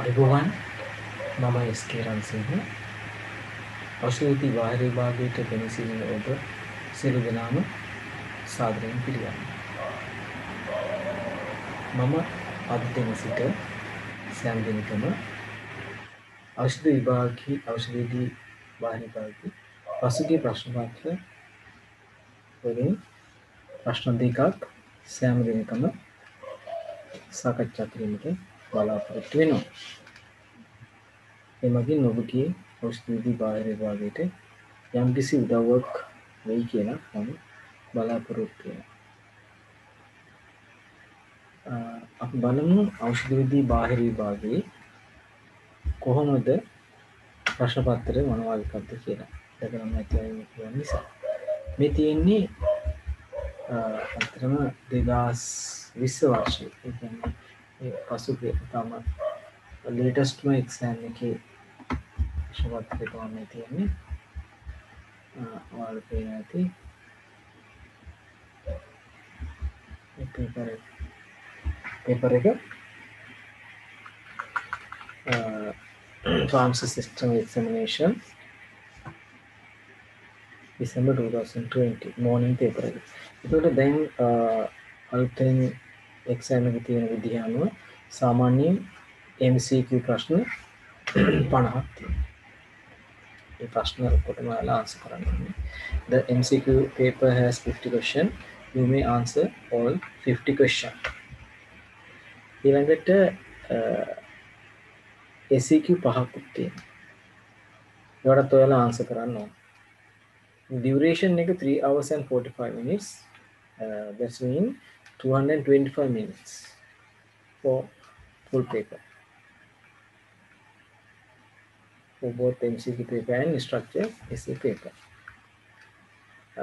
අයිබෝවන් මම එස්.කේ. රන්සිංහ අවශ්‍යවති බාහිර විභාගයට ගෙන සිටින ඔබ සියලු දෙනාම සාදරයෙන් පිළිගන්නවා. මම අද දින සිට සෑම දිනකම ඖෂධ විභාගයේ ඖෂධයේදී බාහිර විභාගයේ පසුගිය ප්‍රශ්න පත්‍ර වලින් ප්‍රශ්න දෙකක් සෑම දිනකම සාකච්ඡා කිරීමට බලාපොරොත්තු වෙනවා. එමගින් ඔබගේ ඖෂධයේදී බාහිර විභාගයට යම්කිසි උදව්වක් වෙයි කියලා මම බලාපොරොත්තු වෙනවා. අපි බලමු ඖෂධයේදී බාහිර විභාගයේ කොහොමද ප්‍රශ්න පත්‍රය මොනවා එකක්ද කියලා. ඒක නම් ඇත්තටම කියන නිසා. මේ තියෙන්නේ අතරම 2020 වර්ෂයේ. ඒ කියන්නේ ඒ පසුගිය තම ලේටස්ට්ම එක්සෑම් එකේ ප්‍රශ්න පත්‍රය තමයි තියෙන්නේ. ඔයාලට පේන ඇති paper එක Pharmacy System Examination December 2020 morning paper එක. ඒකට දැන් අලුතෙන් එක්සෑම් එක තියෙන විදිහ අනුව සාමාන්‍යයෙන් MCQ ප්‍රශ්න 50ක් තියෙනවා. ඒ ප්‍රශ්න ඔක්කොටම ආන්සර් කරන්න ඕනේ. The MCQ paper has 50 questions. You may answer all 50 questions. ඊළඟට SCQ පහක් තියෙනවා. ඒකට ඔයාලා ආන්සර් කරන්න ඕනේ. Duration එක 3 hours and 45 minutes. That's mean 225 minutes for full paper. For both MCQ paper and structure essay paper.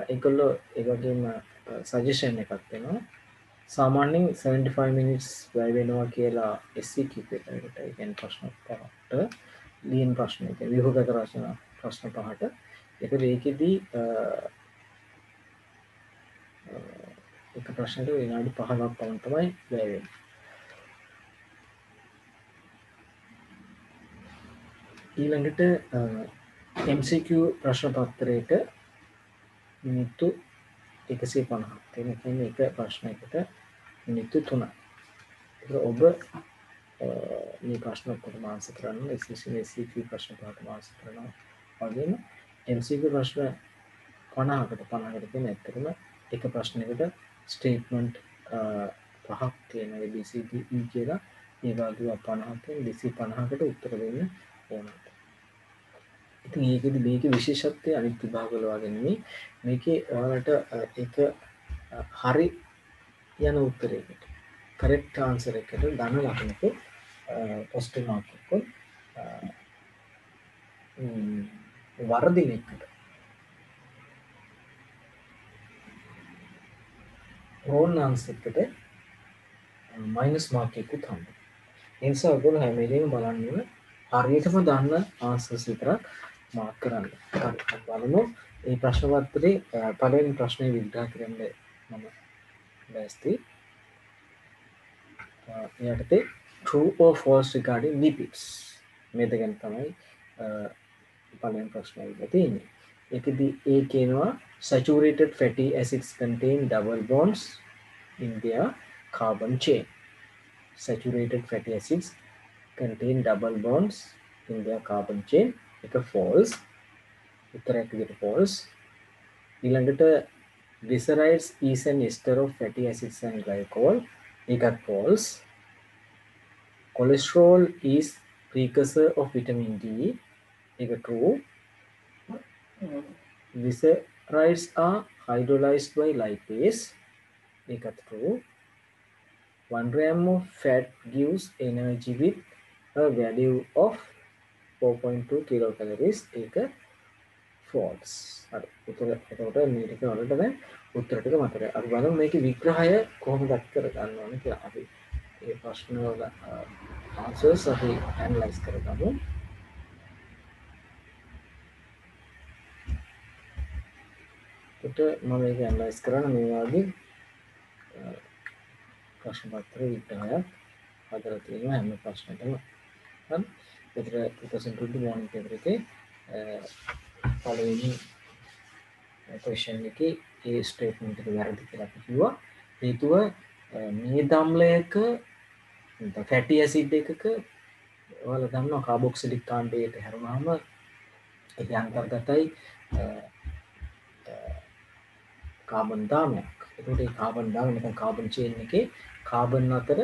ඒගොල්ලෝ ඒ වගේම සජෙෂන් එකක් දෙනවා. සාමාන්‍යයෙන් 75 minutes වැය වෙනවා කියලා SCQ paper එකට. ඒ කියන්නේ ප්‍රශ්න පහකට ලියන ප්‍රශ්න එක විභාග රචනා ප්‍රශ්න පහට. ඒකෙදී එක ප්‍රශ්නයකට විනාඩි 15ක් පමණ තමයි වැය වෙන්නේ. ඊළඟට MCQ ප්‍රශ්න පත්‍රයක මිනිත්තු 150ක් තියෙන. කියන්නේ එක ප්‍රශ්නයකට මිනිත්තු 3ක්. ඒක ඔබ මේ ප්‍රශ්න ඔක්කොටම ආන්සර් කරන්න SCQ ප්‍රශ්න පහකට ආන්සර් කරනවා. වගේම MCQ ප්‍රශ්න 50කට තියෙන ඇත්තටම එක ප්‍රශ්නයකට ස්ටේට්මන්ට් පහක් තියෙන ABCD E කියලා ඒ වගේ 50ක් තියෙන 250කට උත්තර දෙන්න ඕනට. ඉතින් මේකෙදි මේකේ විශේෂත්වය අනිත් විභාගවල වගේ නෙමෙයි. මේකේ ඔයාලට එක හරි යන උත්තරයකට correct answer එකට ධන ලකුණක positive mark එකක් වර්ධින එකට wrong answer එකට minus mark එකක් හම්බෙනවා. ඒ නිසා ඔයගොල්ලෝ හැම වෙලේම බලන්න ඕන හරියටම දන්න answers විතරක් මාක් කරන්න. හරි. බලමු මේ ප්‍රශ්න පත්‍රයේ පළවෙනි ප්‍රශ්නේ විග්‍රහ කරන්න මම ලෑස්ති. එයාට true or false regarding lipids මේ දෙකෙන් තමයි පළවෙනි ප්‍රශ්නේ ඉන්න තියෙන්නේ. ඒකෙදි ඒ කියනවා saturated fatty acids contain double bonds in their carbon chain. Saturated fatty acids contain double bonds in their carbon chain. එක false. උත්තරයක් විදිහට false. ඊළඟට glycerides is an ester of fatty acids and glycol. එකත් false. Cholesterol is precursor of vitamin D. එක true. Glycerides are hydrolyzed by lipase. එකත් true. 1 gram of fat gives energy with a value of 4.2 kilocalories. ඒක false. හරි. එතකොට මේ ටික වලට දැන් උත්තර ටික මතකයි. අපි බලමු මේකේ විග්‍රහය කොහොමද කරගන්න ඕනේ කියලා. අපි මේ ප්‍රශ්න වල answers අපි analyze කරගමු. එතකොට මම මේක analyze කරන මේ වගේ ප්‍රශ්න පත්‍ර විග්‍රහයක් හදලා තියෙනවා හැම ප්‍රශ්නයකම. හරි එතන 2020 morning paper එකේ පළවෙනි question එකේ ඒ statement එක වැරදි කියලා අපි කිව්වා හේතුව මේද අම්ලයක fatty acid එකක ඔයාලා දන්නවා කාබොක්සිලික් ආම්ලයට හැරුණාම ඒක අන්තර්ගතයි කාබන් දාමයක්. එතකොට මේ කාබන් දාම නැත්නම් කාබන් චේන් එකේ කාබන් අතර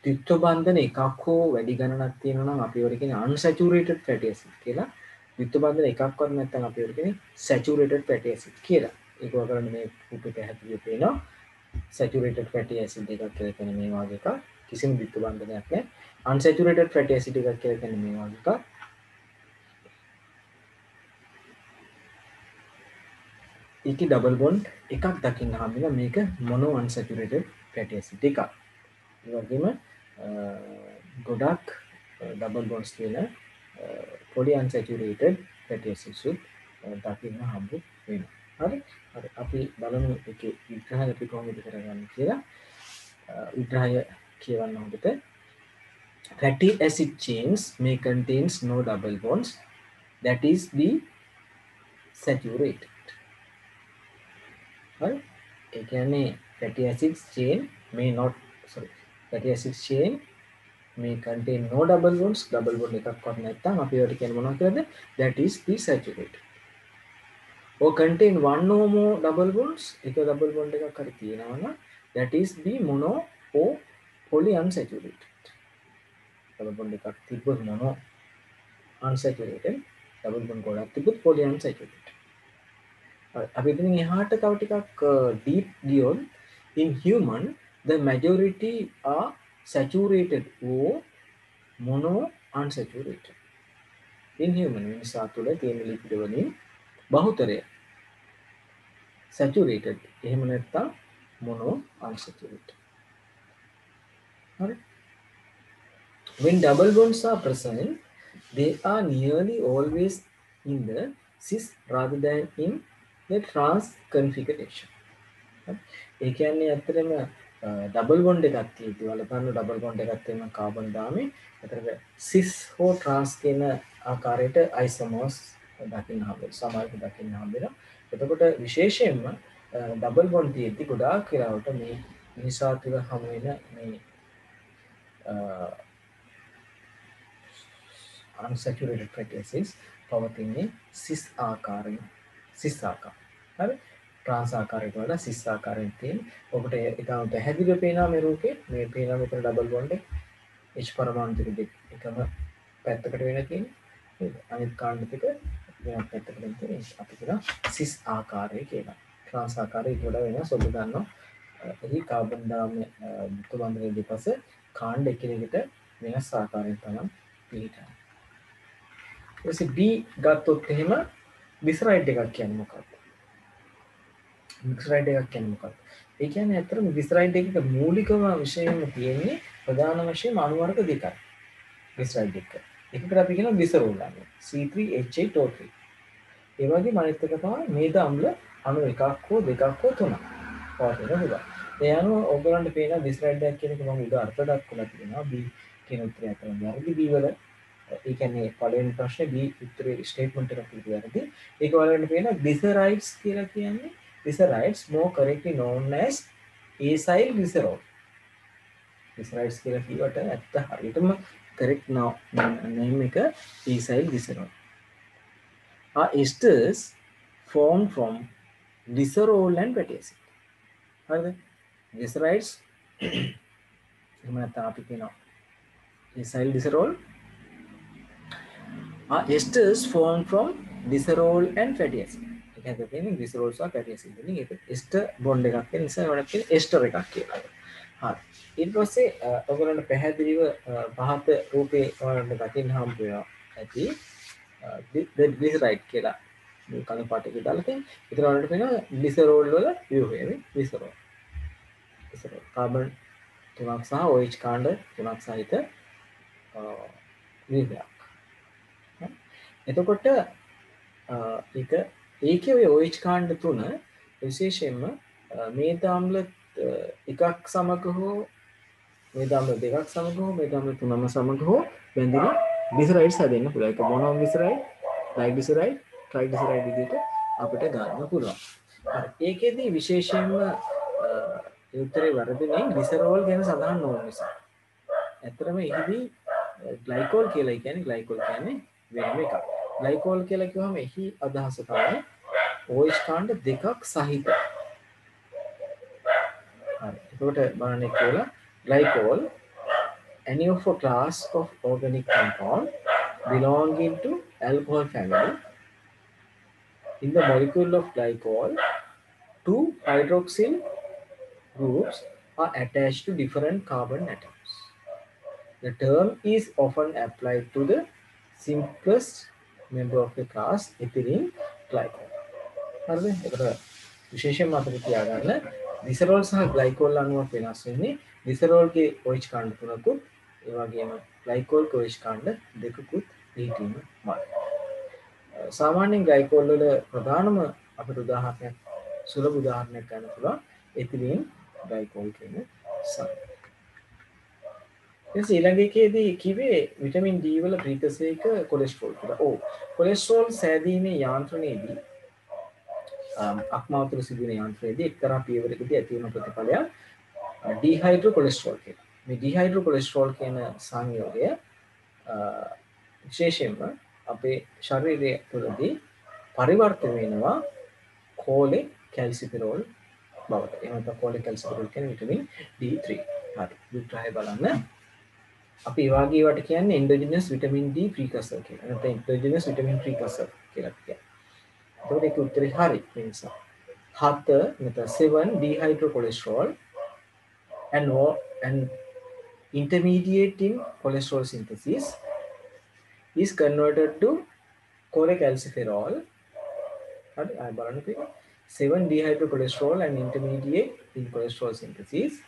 ද්විත්ව බන්ධන එකක් හෝ වැඩි ගණනක් තියෙනවා නම් අපි ඒවට කියන්නේ unsaturated fatty acid කියලා. ද්විත්ව බන්ධන එකක්වත් නැත්නම් අපි ඒවට කියන්නේ saturated fatty acid කියලා. ඒක වගේම මේ රූපේ පැහැදිලිව පේනවා. saturated fatty acid එකක් කියලා කියන්නේ මේ වගේ එකක්. කිසිම ද්විත්ව බන්ධනයක් නැහැ. unsaturated fatty acid එකක් කියලා කියන්නේ මේ වගේ එකක්. ඒකේ ඩබල් බොන්ඩ් එකක් දකින්න හම්බෙනවා මේක මොනෝ අන්සැචුරේටඩ් ෆැටි ඇසිඩ් එකක්. ඒ වගේම ගොඩක් ඩබල් බොන්ඩ්ස් තියෙන පොලි අන්සැචුරේටඩ් ෆැටි ඇසිඩ්ස් දකින්න හම්බ වෙනවා. හරි. හරි. අපි බලමු ඒකේ විග්‍රහය අපි කොහොමද කරගන්නේ කියලා. විග්‍රහය කියවන්න හොඳට. Fatty acid chains may contains no double bonds, that is be saturated. ඒ කියන්නේ fatty acids chain fatty acids chain may contain no double bonds එකක්වත් නැත්නම් අපි ඒකට කියන්නේ මොනවද කියලාද that is the saturated or contain one or more double bonds එක double bond එකක් හරි තියෙනවා නම් that is the mono or poly unsaturated double bond එකක් තිබ්බොත් mono unsaturated double bond ගොඩක් තිබ්බොත් poly unsaturated අපි ඉතින් එහාට තව ටිකක් deep ගියොත් in human the majority are saturated or mono unsaturated in human මිනිසා තුළ තියෙන ලිපිඩ වලින් බහුතරය saturated එහෙම නැත්නම් mono unsaturated හරි when double bonds are present they are nearly always in the cis rather than in the trans configuration. ඒ කියන්නේ ඇත්තටම ඩබල් බොන්ඩ් එකක් තියෙද්දි වල ගන්න ඩබල් බොන්ඩ් එකක් තියෙන කාබන් දාමේ එතකොට සිස් හෝ ට්‍රාන්ස් කියන ආකාරයට අයිසෝමර්ස් දකින්න හම්බෙනවා සමහරවිට දකින්න හම්බෙනවා. එතකොට විශේෂයෙන්ම ඩබල් බොන්ඩ් තියෙද්දි ගොඩාක් වෙලාවට මේ මිනිසා තුළ හමු වෙන මේ unsaturated fatty acids පවතින්නේ සිස් ආකාරයෙන් සිස් ආකාරය. හරි ට්‍රාන්ස් ආකාරයට වඩා සිස් ආකාරයෙන් තියෙන. ඔබට ඒකම පැහැදිලිව පේනවා මේ රූපේ. මේ පේනවා මෙතන ඩබල් බොන්ඩ් එක. H පරමාණු දෙක එකම පැත්තකට වෙන තියෙන්නේ. නේද? අනිත් කාණ්ඩ දෙක වෙනත් පැත්තකට තියෙන්නේ. අපි කියනවා සිස් ආකාරය කියලා. ට්‍රාන්ස් ආකාරයට වඩා වෙනස්. ඔබ දන්නවා එහි කාබන් දාමයේ මුතුබන්ධනයේ දෙපස කාණ්ඩ එකිනෙකට වෙනස් ආකාරයෙන් තමයි පිළිටන්නේ. ඊට B ගත්තොත් එහෙම බිසරයිඩ් එකක් කියන්නේ මොකක්ද? බිසරයිඩ් එකක් කියන්නේ මොකක්ද? ඒ කියන්නේ ඇත්තටම බිසරයිඩ් එකක මූලිකම විෂයම තියෙන්නේ ප්‍රධාන වශයෙන් අණු වර්ග දෙකයි. බිසරයිඩ් එක. එකකට අපි කියනවා බිසරෝල් අණු C3H8O3. ඒ වගේම අනිත් එක තමයි මේද අම්ල අණු එකක් හෝ දෙකක් හෝ තුනක්. පවතින පුළුවන්. ඒ අනුව ඔයගොල්ලන්ට පේන බිසරයිඩ් එකක් කියන එක මම උදා අර්ථ දක්වලා තියෙනවා. B කියන උත්තරය අතර වැරදි B වල ඒ කියන්නේ පළවෙනි ප්‍රශ්නේ B උත්තරේ ස්ටේට්මන්ට් එකක් පිළිගන්නේ. ඒක වලට පේන glycerides කියලා කියන්නේ glycerides more correctly known as acyl glycerol. glycerides කියලා කියවට ඇත්ත හරියටම correct name එක acyl glycerol. Are esters formed from glycerol and fatty acid. හරිද? glycerides එහෙම නැත්නම් අපි කියනවා acyl glycerol are esters formed from glycerol and fatty acid. ඒ කියන්නේ glycerol සහ fatty acid වලින් ඒක ester bond එකක් කියන නිසා ඒකට කියන ester එකක් කියලා. හරි. ඊට පස්සේ ඔයගොල්ලන්ට පැහැදිලිව පහත රූපේ ඔයාලට දකින්න හම්බ වෙනවා ඇති glyceride කියලා මේ කළු පාටේ දාලා තියෙන. ඒතර වලට වෙනවා glycerol වල ව්‍යුහය නේ glycerol. glycerol කාබන් තුනක් සහ OH කාණ්ඩ තුනක් සහිත ව්‍යුහයක්. එතකොට ඒකේ ඔය OH කාණ්ඩ තුන විශේෂයෙන්ම මේද අම්ල එකක් සමග හෝ මේද අම්ල දෙකක් සමග හෝ මේද අම්ල තුනම සමග හෝ බැඳිලා ග්ලිසරයිඩ්ස් හැදෙන්න පුළුවන්. ඒක මොනෝග්ලිසරයිඩ්, ඩයිග්ලිසරයිඩ්, ට්‍රයිග්ලිසරයිඩ් විදිහට අපිට ගන්න පුළුවන්. හරි. ඒකෙදී විශේෂයෙන්ම ඒ උත්තරේ වර්ධනේ ග්ලිසරෝල් ගැන සඳහන් නොවන නිසා. ඇත්තටම එහිදී ග්ලයිකෝල් කියලා කියන්නේ ග්ලයිකෝල් කියන්නේ වෙනම එකක්. ග්ලයිකෝල් කියලා කිව්වම එහි අදහස තමයි OH කාණ්ඩ දෙකක් සහිත. හරි. එතකොට බලන්න කියලා glycol any of a class of organic compound belonging to alcohol family. In the molecule of glycol, two hydroxyl groups are attached to different carbon atoms. The term is often applied to the simplest member of the class, ethylene glycol. හරිද? ඒකට විශේෂයෙන් මතක තියාගන්න glycerol සහ ග්ලයිකෝල් අණුවක් වෙනස් වෙන්නේ ග්ලිසරෝල්ගේ OH කාණ්ඩ තුනකුත් ඒ වගේම ග්ලයිකෝල්ගේ OH කාණ්ඩ දෙකකුත් පිහිටීම මත. සාමාන්‍යයෙන් ග්ලයිකෝල් වල ප්‍රධානම අපිට උදාහරණයක් සුලභ උදාහරණයක් ගන්න පුළුවන් එතිලීන් ග්ලයිකෝල් කියන සම. එතකොට ඊළඟ එකේදී කිව්වේ විටමින් D වල ප්‍රීකසේක කොලෙස්ටරෝල් කියලා. ඔව්. කොලෙස්ටරෝල් සෑදීමේ යාන්ත්‍රණයේදී අක්මාවතුර සිදුවෙන යාන්ත්‍රණයේදී එක්තරා පියවරකදී ඇති වුණ ප්‍රතිඵලයක් ඩීහයිඩ්‍රෝ කොලෙස්ටරෝල් කියලා. මේ ඩීහයිඩ්‍රෝ කොලෙස්ටරෝල් කියන සංයෝගය විශේෂයෙන්ම අපේ ශරීරය තුළදී පරිවර්තන වෙනවා කෝලේ කැල්සිෆෙරෝල් බවට. එහෙම නැත්නම් කෝලේ කැල්සිෆෙරෝල් කියන්නේ විටමින් D3. හරි. විග්‍රහය බලන්න. අපි ඒ වගේ ඒවාට කියන්නේ එන්ඩෝජිනස් විටමින් D ප්‍රීකසර් කියලා. නැත්නම් එන්ඩෝජිනස් විටමින් ප්‍රීකසර් කියලා කියනවා. එතකොට ඒක උත්තරේ හරි. ඒ නිසා 7 නැත්නම් 7 dehydrocholesterol and intermediate in cholesterol synthesis is converted to cholecalciferol. හරි. ආයෙ බලන්න පිටු 7 dehydrocholesterol and intermediate in cholesterol synthesis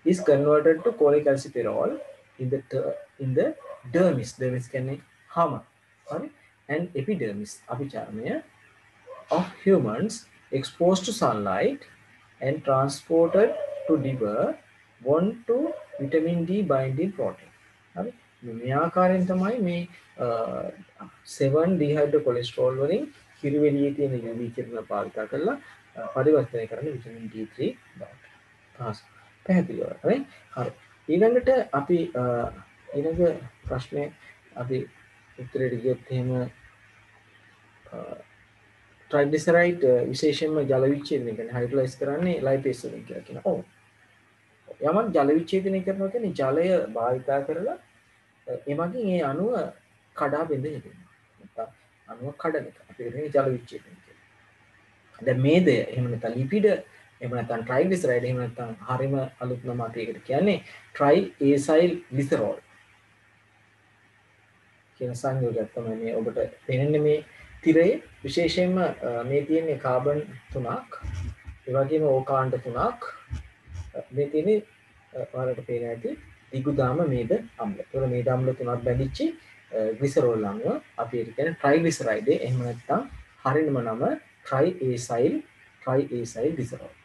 is converted to cholecalciferol in the dermis. Dermis කියන්නේ හම. හරි. and epidermis අභිචර්මය of humans exposed to sunlight and transported to liver bond to vitamin D binding protein. හරි. මේ ආකාරයෙන් තමයි මේ 7 dehydrocholesterol වලින් කිරිවෙලියේ තියෙන UV කිරණ පාවිච්චි කරලා පරිවර්තනය කරන විටමින් D3 බවට. පැහැදිලිව. හරි. හරි. ඊළඟට අපි ඊළඟ ප්‍රශ්නේ අපි උත්තරයට ගියොත් එහෙම ට්‍රයිග්ලිසරයිඩ් විශේෂයෙන්ම ජල විච්ඡේදනය කරන හයිඩ්‍රොලයිස් කරන්නේ ලයිපේස් වලින් කියලා කියනවා. ඔව්. යමක් ජල විච්ඡේදනය කරනවා කියන්නේ ජලය භාවිතා කරලා එමගින් ඒ අණුව කඩා බිඳ හැදෙනවා. නැත්නම් අණුව කඩන එක. අපි කියන්නේ ජල විච්ඡේදනය කියලා. දැන් මේදය එහෙම නැත්නම් ලිපිඩ එහෙම නැත්නම් ට්‍රයිග්ලිසරයිඩ් එහෙම නැත්නම් හරිම අලුත් නම අපි ඒකට කියන්නේ ට්‍රයි ඒසයිල් ග්ලිසරෝල් කියන සංයෝගයක් තමයි මේ ඔබට පේන්නේ මේ තිරේ විශේෂයෙන්ම මේ තියෙන්නේ කාබන් 3ක් ඒ වගේම ඕකාණ්ඩ 3ක් මේ තියෙන්නේ ඔයාලට පේන ඇති දිගුදාම මේද අම්ල. ඒතකොට මේද අම්ල 3ක් බැඳිච්ච ග්ලිසරෝල් අණුව අපි ඒක කියන්නේ ට්‍රයිග්ලිසරයිඩ් එහෙම නැත්නම් හරියම නම triacylglycerol.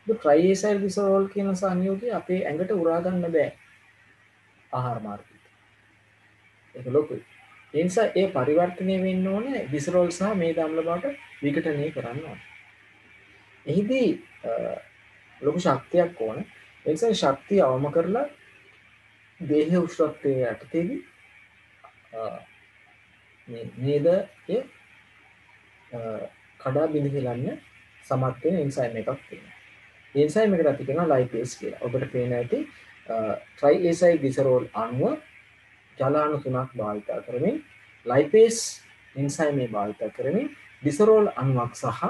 The triacyl glycerol කියන සංයෝගය අපේ ඇඟට උරා ගන්න බෑ ආහාර මාර්ගයට. ඒක ලොකුයි. ඒ නිසා ඒ පරිවර්තනය වෙන්න ඕනේ ග්ලිසරෝල් සහ මේද අම්ල බවට විඝටනය කරන්න ඕනේ. එහිදී ලොකු ශක්තියක් ඕනේ. ඒ නිසා ශක්තිය අවම කරලා දේහයේ උෂ්ණත්වයේ යටතේදී මේ මේදයේ කඩා බිඳ හෙලන්න සමත් වෙන එන්සයිම් එකක් තියෙනවා. එන්සයිම් එකට අපි කියනවා ලයිපේස් කියලා. ඔබට පේන ඇති ට්‍රයිඑසයිල් ග්ලිසරෝල් අණුව ජල අණු 3ක් භාවිත කරමින් ලයිපේස් එන්සයිම් එක භාවිත කරමින් ග්ලිසරෝල් අණුවක් සහ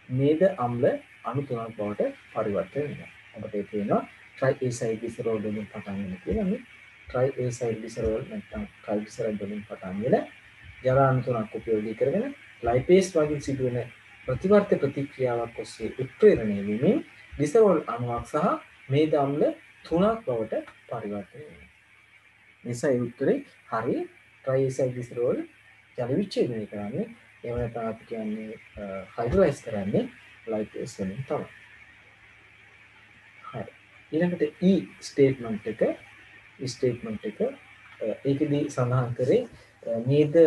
මේද අම්ල අණු 3ක් බවට පරිවර්තනය වෙනවා. ඔබට ඒ පේනවා ට්‍රයිඑසයිල් ග්ලිසරෝල් වලින් පටන් ගන්න කියලා මේ ට්‍රයිඑසයිල් ග්ලිසරෝල් නැත්නම් ට්‍රයිග්ලිසරයිඩ් වලින් පටන් ගෙන ජල අණු 3ක් උපයෝගී කරගෙන ලයිපේස් වගේ සිදුවෙන ප්‍රතිවර්ත ප්‍රතික්‍රියාවක් ඔස්සේ උත්ප්‍රේරණය වීමෙන් ග්ලිසරෝල් අණුවක් සහ මේද අම්ල 3ක් බවට පරිවර්තනය වෙනවා. නිසා ඒ උත්තරේ හරි. ට්‍රයිඑසයිල් ග්ලිසරෝල් ජල විච්ඡේදනය කරන්නේ එහෙම නැත්නම් අපි කියන්නේ හයිඩ්‍රොලයිස් කරන්නේ ලයිපේස් වලින් තමයි. හරි. ඊළඟට E ස්ටේට්මන්ට් එක ඒකෙදී සඳහන් කරේ මේදය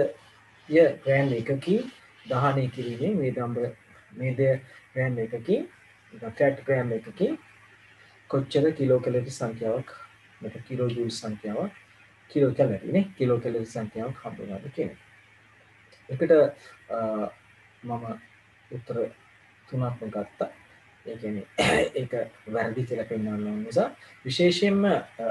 ග්‍රෑම් එකකින් දහනය කිරීමෙන් මේදය ග්‍රෑම් එකකින් ෆැට් ග්‍රෑම් එකකින් කොච්චර කිලෝ කැලරි සංඛ්‍යාවක් කිලෝ ජූල් සංඛ්‍යාවක් කිලෝ කැලරිනේ කිලෝ කැලරි සංඛ්‍යාවක් හම්බ වෙනවද කියන එක. ඒකට මම උත්තර තුනක්ම ගත්තා. ඒ කියන්නේ ඒක වැරදි කියලා පෙන්වන්න ඕන නිසා විශේෂයෙන්ම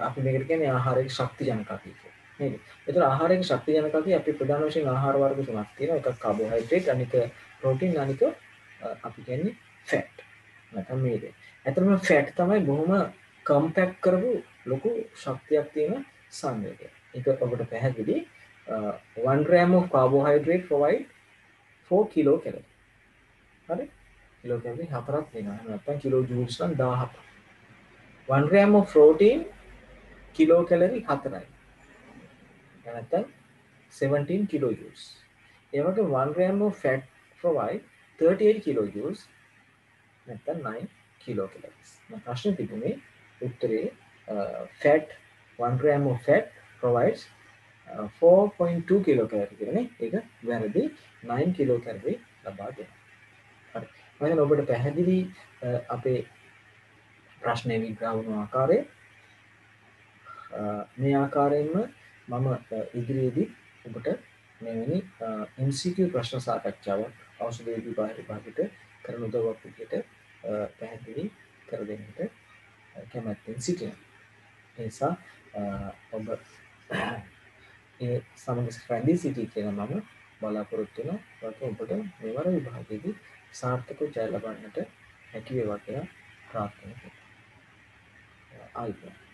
අපි මේකට කියන්නේ ආහාරයේ ශක්ති ජනකතිය කියලා. නේද? ඒතර ආහාරයේ ශක්ති ජනකතිය අපි ප්‍රධාන වශයෙන් ආහාර වර්ග තුනක් තියෙනවා. එකක් කාබෝහයිඩ්‍රේට්, අනික ප්‍රෝටීන්, අනික අපි කියන්නේ ෆැට්. නැත්නම් මේද. ඇත්තටම ෆැට් තමයි බොහොම කම්පැක්ට් කරපු ලොකු ශක්තියක් තියෙන සංවේගය. ඒක ඔබට පැහැදිලි. 1 gram of carbohydrate provide 4 kilocalorie. හරි? kilocalorie 4ක් වෙනවා. නැත්නම් කිලෝ ජූල්ස් නම් 1000ක්. 1 gram of protein kilocalorie 4යි. නැත්නම් 17 kilojoules. ඒ වගේ 1 gram of fat provide 38 kilojoules. නැත්නම් 9 kilocalories. මම ප්‍රශ්නේ තිබුණේ උත්තරේ fat 1 gram of fat provides 4.2 kilocalorie කියලානේ. ඒක වැරදි. 9 kilocalorie ලබා දෙනවා. හරි. මම ඔබට පැහැදිලි අපේ ප්‍රශ්නය විග්‍රහ වුණු ආකාරය මේ ආකාරයෙන්ම මම ඉදිරියේදී ඔබට මෙවැනි MCQ ප්‍රශ්න සාකච්ඡාවක් ඖෂධ විභාගයට කරන උදව්වක් විදිහට පැහැදිලි කර දෙන්නට කැමැත්තෙන් සිටිනවා. ඒ නිසා ඔබ ඒ සමග රැඳී සිටී කියලා මම බලාපොරොත්තු වෙනවා. ඔබට මෙවර විභාගයේදී සාර්ථකව ජය ලබන්නට හැකි වේවා කියලා ප්‍රාර්ථනා කරනවා. ආයිබෝවන්.